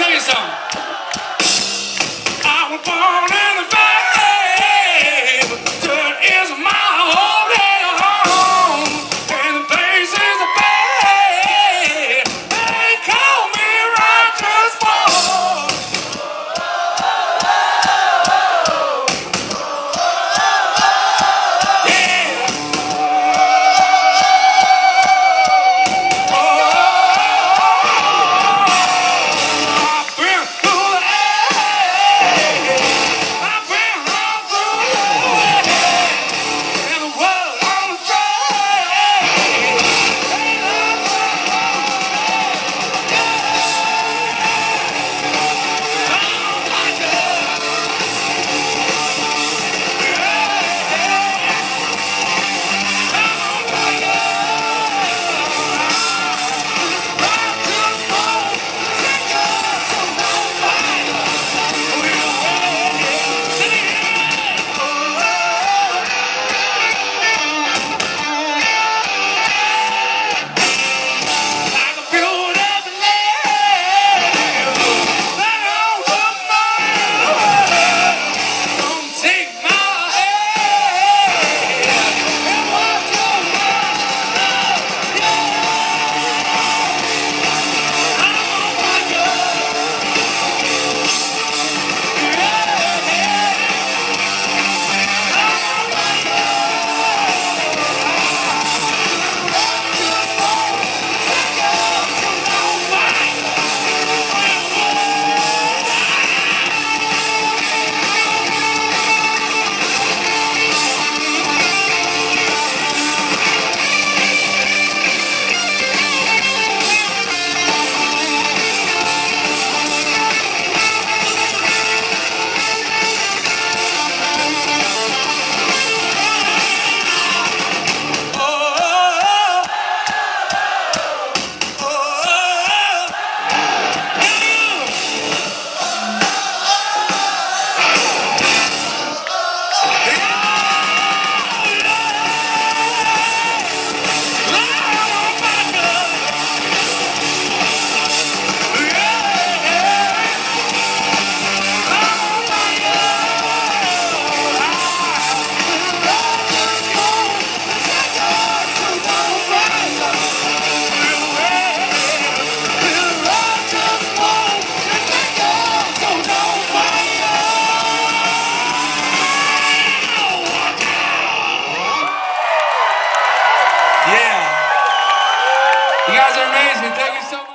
tell you something. I was born in the valley, but the dirt is my only home, and the place is a bay. They call me righteous boy. Yeah. You guys are amazing. Thank you so much.